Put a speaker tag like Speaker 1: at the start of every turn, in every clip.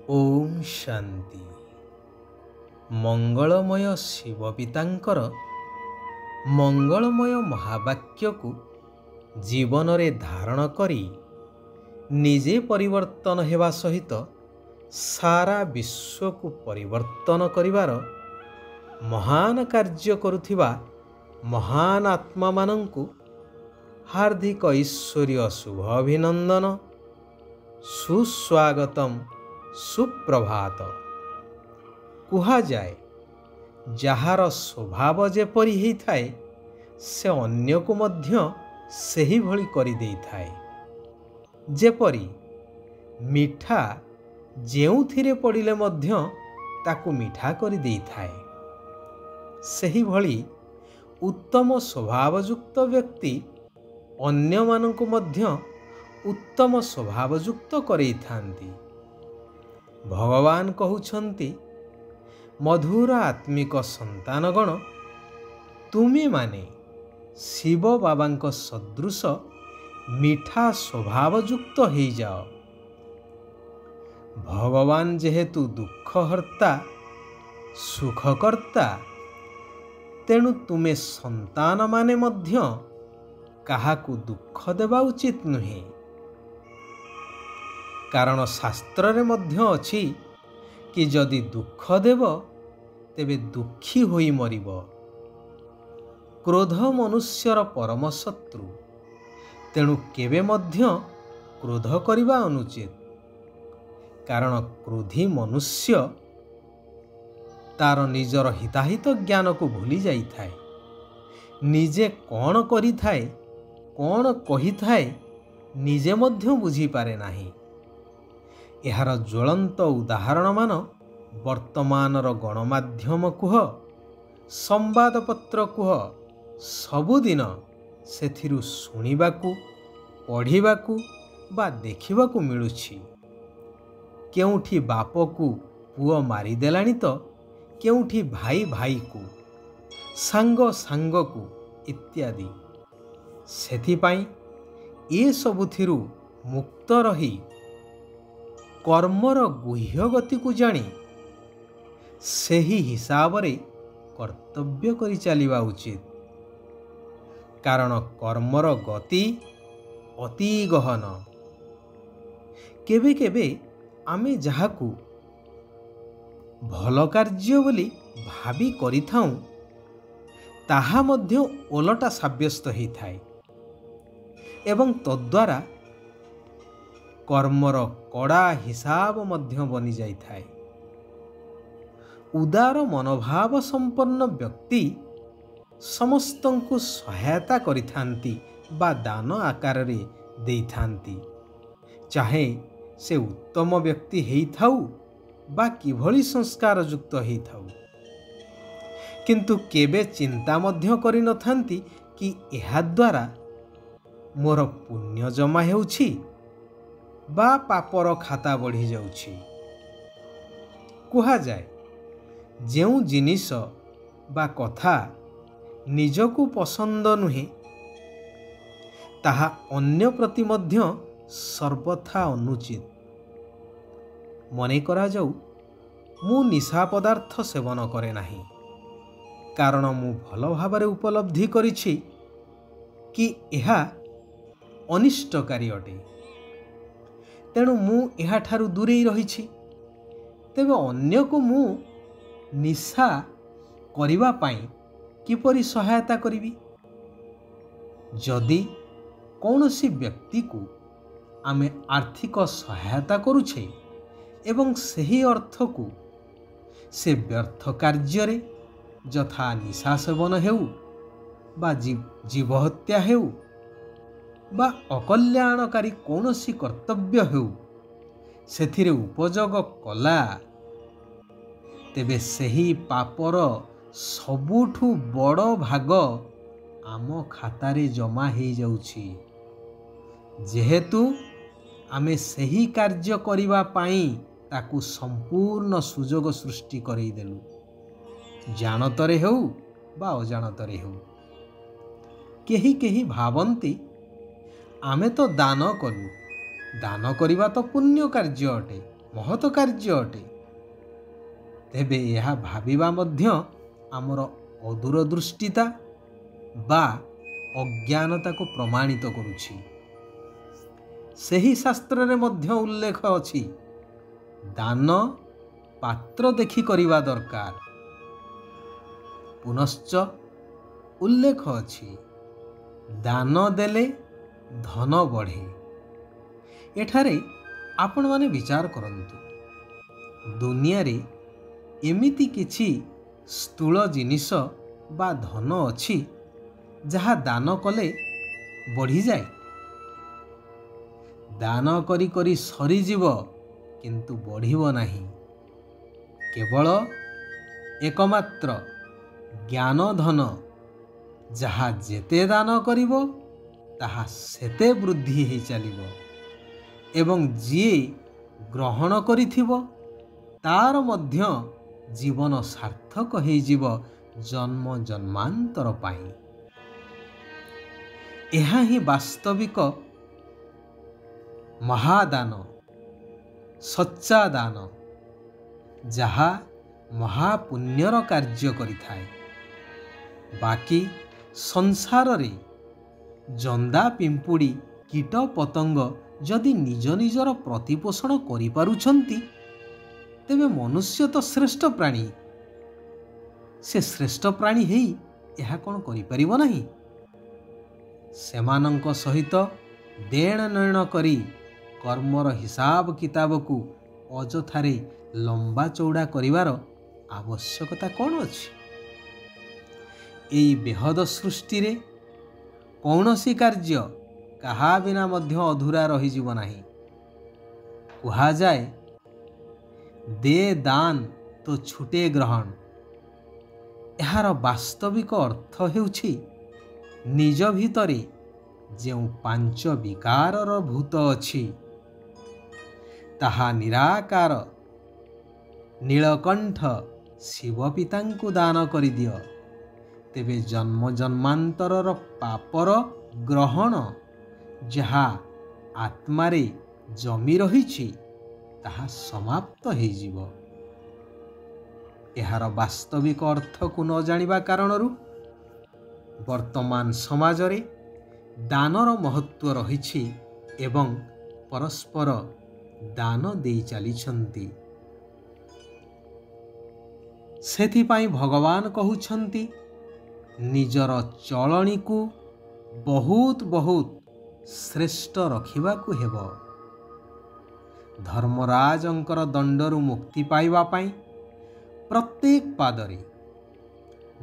Speaker 1: ओम शांति। मंगलमय शिव पितांकर मंगलमय महावाक्य को जीवन रे धारण करी निजे परिवर्तन हेबा सहित सारा विश्व को परिवर्तन करिवार महान कार्य करुथिबा महान आत्मा मानंकु हार्दिक ऐश्वर्य शुभ अभिनंदन, सुस्वागतम, सुप्रभात। कुहा जाए जहार स्वभाव जेपरि ही थाए से अन्य को मध्य सेही भली करि देई थाए। जेपरि मिठा जेउथिरे पड़िले मध्य ताकु मिठा करि देई थाए, सेही भली उत्तम स्वभावयुक्त व्यक्ति अन्य मानंकु मध्य उत्तम स्वभावयुक्त करई थांती। भगवान कहउछंती, मधुर आत्मिक संतानगण तुमे माने शिव बाबांक सदृश मिठा स्वभावयुक्त हो जाओ। भगवान जेहेतु दुखहर्ता सुखकर्ता, तेणु तुमे संतान माने मध्य काहाकु दुख देवा उचित नुहे। कारण शास्त्र रे मध्य अछि कि जदि दुख देव तेबे दुखी होई मरिब। क्रोध मनुष्यर परम शत्रु, तेणु केबे मध्य क्रोध करिबा अनुचित। कारण क्रोधी मनुष्य तार निजर हिताहित ज्ञान को भूली जाई थाए। निजे कौन करि थाए कौन कहि थाए निजे मध्य बुझी पारे नाही। एहार ज्वलंत उदाहरण मान वर्तमानर गणमाध्यम कुह संवादपत्र कुह सबुदिन सेथिरु शुणिबाकू पढ़िबाकू बा देखिबाकू मिलुछि। केउठी बापकू पुओ मारी देलानी तो केउठी भाई भाई को सांग सांग को इत्यादि। सेथिपाई ए सबुथिरु मुक्त रही कर्मर गुह्य गति को जानी सेही हिसाब रे कर्तव्य करि चलिबा उचित। कारण कर्मर गति अति गहन। केबे केबे आमे जहाकू भल कार्य बोली भावी करिथाऊं ताहा मध्य ओलटा साब्यस्त ही थाए एवं तद्वारा कर्मर कड़ा हिसाब मध्य बनी जाई थाए। उदार मनोभाव संपन्न व्यक्ति समस्तंकु सहायता करिथांती बा दान आकार रे देइथांती। चाहे से उत्तम व्यक्ति हेई थाउ बा किभली संस्कार युक्त हेई थाउ, किंतु केबे चिंता मध्य करि नथांती कि एहा द्वारा मोर पुण्य जमा हेउछि बा पापर खाता बढ़ी जाउछि। कुहा जाए जेउ जिनिस बा कथा निजकु पसंद नुहे ताहा अन्य प्रति मध्य सर्वथा अनुचित। मने करा जाऊ मु निशा पदार्थ सेवन करे नाही, कारण मु भल भाबरे उपलब्धि करिछि कि एहा अनिष्टकारी अटे। तेणु मु एहा ठारू दूरेई रहिछि। तेबे अन्य को मु निशा करिबा पाई किपरि सहायता करिबी? जदि कौनसी व्यक्ति को आमे आर्थिक सहायता करुछे एवं सही अर्थ को से व्यर्थ कार्य रे यथा निशा सेवन हेउ बा जीव हत्या हेउ बा अकल्याणकारी कौनसी कर्तव्य हेउ सेथिरे उपयोग कला, तेबे सही पापर सबुठु बड़ भाग आम खातारे जमा हो जाउछि। जेहेतु आमे सही कार्य करिबा पाई ताकू संपूर्ण सुजोग सृष्टि करई देलु। जानतरे हेउ बा अजानतरे हेउ। केही केही भावंती आमे तो दान कलु, दान करिबा तो पुण्य कार्य अटे, ମହତ କାର୍ଯ୍ୟ ଅଟେ। ତେବେ ଏହା ଭାବିବା ମଧ୍ୟ ଆମର ଅଦୂରଦୃଷ୍ଟିତା ବା ଅଜ୍ଞାନତାକୁ ପ୍ରମାଣିତ କରୁଛି। ସେହି ଶାସ୍ତ୍ରରେ ମଧ୍ୟ ଉଲ୍ଲେଖ ଅଛି, ଦାନ ପାତ୍ର ଦେଖି କରିବା ଦରକାର। ପୁନଶ୍ଚ ଉଲ୍ଲେଖ ଅଛି, ଦାନ ଦେଲେ ଧନ ବଢ଼େ। ଏଠାରେ ଆପଣମାନେ ବିଚାର କରନ୍ତୁ, ଦୁନିଆରେ ଏମିତି କିଛି ସ୍ଥୂଳ ଜିନିଷ ବା ଧନ ଅଛି ଯାହା ଦାନ କଲେ ବଢ଼ିଯାଏ? ଦାନ କରି କରି ସରିଯିବ କିନ୍ତୁ ବଢ଼ିବ ନାହିଁ। କେବଳ ଏକମାତ୍ର ଜ୍ଞାନ ଧନ, ଯାହା ଯେତେ ଦାନ କରିବ ତାହା ସେତେ ବୃଦ୍ଧି ହୋଇ ଚାଲିବ ଏବଂ ଯିଏ ଗ୍ରହଣ କରିଥିବ ତାର ମଧ୍ୟ ଜୀବନ ସାର୍ଥକ ହୋଇଯିବ ଜନ୍ମ ଜନ୍ମାନ୍ତର ପାଇଁ। ଏହା ହିଁ ବାସ୍ତବିକ ମହାଦାନ, ସଚ୍ଚା ଦାନ, ଯାହା ମହାପୁଣ୍ୟର କାର୍ଯ୍ୟ କରିଥାଏ। ବାକି ସଂସାରରେ ଜନ୍ଦା ପିମ୍ପୁଡ଼ି କୀଟ ପତଙ୍ଗ ଯଦି ନିଜ ନିଜର ପ୍ରତିପୋଷଣ କରିପାରୁଛନ୍ତି, ତେବେ ମନୁଷ୍ୟ ତ ଶ୍ରେଷ୍ଠ ପ୍ରାଣୀ। ସେ ଶ୍ରେଷ୍ଠ ପ୍ରାଣୀ ହେଇ ଏହା କ'ଣ କରିପାରିବ ନାହିଁ? ସେମାନଙ୍କ ସହିତ ଦେଣ ନେଣ କରି କର୍ମର ହିସାବ କିତାବକୁ ଅଯଥାରେ ଲମ୍ବା ଚଉଡ଼ା କରିବାର ଆବଶ୍ୟକତା କ'ଣ ଅଛି? ଏହି ବେହଦ ସୃଷ୍ଟିରେ କୌଣସି କାର୍ଯ୍ୟ କାହା ବିନା ମଧ୍ୟ ଅଧୁରା ରହିଯିବ ନାହିଁ। କୁହାଯାଏ, ଦେ ଦାନ ତ ଛୁଟେ ଗ୍ରହଣ। ଏହାର ବାସ୍ତବିକ ଅର୍ଥ ହେଉଛି, ନିଜ ଭିତରେ ଯେଉଁ ପାଞ୍ଚ ବିକାରର ଭୂତ ଅଛି ତାହା ନିରାକାର ନୀଳକଣ୍ଠ ଶିବ ପିତାଙ୍କୁ ଦାନ କରିଦିଅ। ତେବେ ଜନ୍ମ ଜନ୍ମାନ୍ତରର ପାପର ଗ୍ରହଣ ଯାହା ଆତ୍ମାରେ ଜମି ରହିଛି ତାହା ସମାପ୍ତ ହୋଇଯିବ। ଏହାର ବାସ୍ତବିକ ଅର୍ଥକୁ ନ ଜାଣିବା କାରଣରୁ ବର୍ତ୍ତମାନ ସମାଜରେ ଦାନର ମହତ୍ଵ ରହିଛି ଏବଂ ପରସ୍ପର ଦାନ ଦେଇ ଚାଲିଛନ୍ତି। ସେଥିପାଇଁ ଭଗବାନ କହୁଛନ୍ତି, ନିଜର ଚଳଣିକୁ ବହୁତ ବହୁତ ଶ୍ରେଷ୍ଠ ରଖିବାକୁ ହେବ। ଧର୍ମରାଜଙ୍କର ଦଣ୍ଡରୁ ମୁକ୍ତି ପାଇବା ପାଇଁ ପ୍ରତ୍ୟେକ ପାଦରେ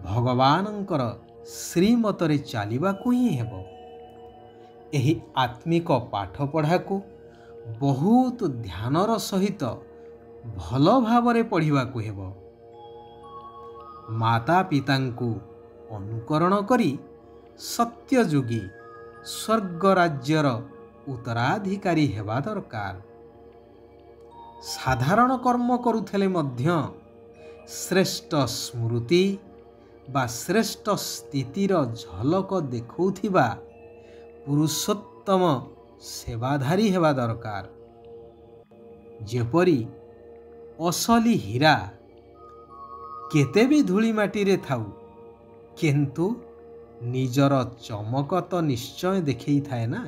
Speaker 1: ଭଗବାନଙ୍କର ଶ୍ରୀମତରେ ଚାଲିବାକୁ ହିଁ ହେବ। ଏହି ଆତ୍ମିକ ପାଠପଢ଼ାକୁ ବହୁତ ଧ୍ୟାନର ସହିତ ଭଲ ଭାବରେ ପଢ଼ିବାକୁ ହେବ। ମାତା ପିତାଙ୍କୁ ଅନୁକରଣ କରି ସତ୍ୟଯୋଗୀ ସ୍ୱର୍ଗ ରାଜ୍ୟର ଉତ୍ତରାଧିକାରୀ ହେବା ଦରକାର। ସାଧାରଣ କର୍ମ କରୁଥିଲେ ମଧ୍ୟ ଶ୍ରେଷ୍ଠ ସ୍ମୃତି ବା ଶ୍ରେଷ୍ଠ ସ୍ଥିତିର ଝଲକ ଦେଖାଉଥିବା ପୁରୁଷୋତ୍ତମ ସେବାଧାରୀ ହେବା ଦରକାର। ଯେପରି ଅସଲି ହୀରା କେତେ ବି ଧୂଳି ମାଟିରେ ଥାଉ, କିନ୍ତୁ ନିଜର ଚମକ ତ ନିଶ୍ଚୟ ଦେଖେଇଥାଏ ନା।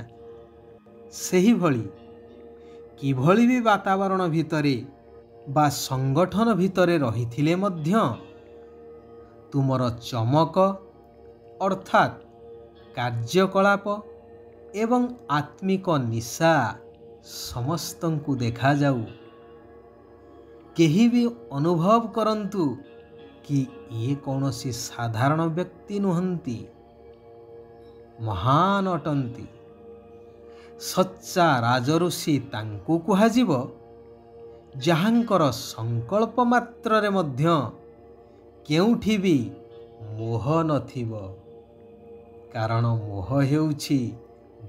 Speaker 1: ସେହିଭଳି କିଭଳି ବି ବାତାବରଣ ଭିତରେ ବା ସଂଗଠନ ଭିତରେ ରହିଥିଲେ ମଧ୍ୟ ତୁମର ଚମକ ଅର୍ଥାତ୍ କାର୍ଯ୍ୟକଳାପ ଏବଂ ଆତ୍ମିକ ନିଶା ସମସ୍ତଙ୍କୁ ଦେଖାଯାଉ। କେହି ବି ଅନୁଭବ କରନ୍ତୁ କି ଇଏ କୌଣସି ସାଧାରଣ ବ୍ୟକ୍ତି ନୁହନ୍ତି, ମହାନ ଅଟନ୍ତି। ସଚ୍ଚା ରାଜଋଷି ତାଙ୍କୁ କୁହାଯିବ ଯାହାଙ୍କର ସଂକଳ୍ପ ମାତ୍ରରେ ମଧ୍ୟ କେଉଁଠି ବି ମୋହ ନଥିବ, କାରଣ ମୋହ ହେଉଛି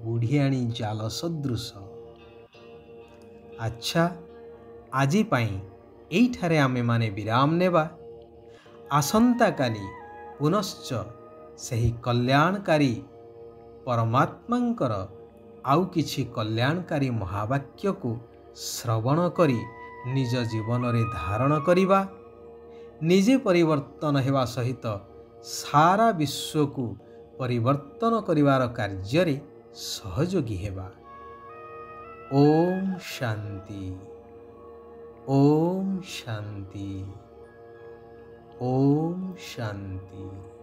Speaker 1: ବୁଢ଼ିଆଣୀ ଜାଲ ସଦୃଶ। ଆଚ୍ଛା, ଆଜି ପାଇଁ ଏଇଠାରେ ଆମେମାନେ ବିରାମ ନେବା। ଆସନ୍ତାକାଲି ପୁନଶ୍ଚ ସେହି କଲ୍ୟାଣକାରୀ ପରମାତ୍ମାଙ୍କର ଆଉ କିଛି କଲ୍ୟାଣକାରୀ ମହାବାକ୍ୟକୁ ଶ୍ରବଣ କରି निज जीवन रे धारण करिबा, निजे परिवर्तन हेबा सहित सारा विश्व को परिवर्तन करिवार कार्य रे सहयोगी हेबा। ओम शांति, ओम शांति, ओम शांति।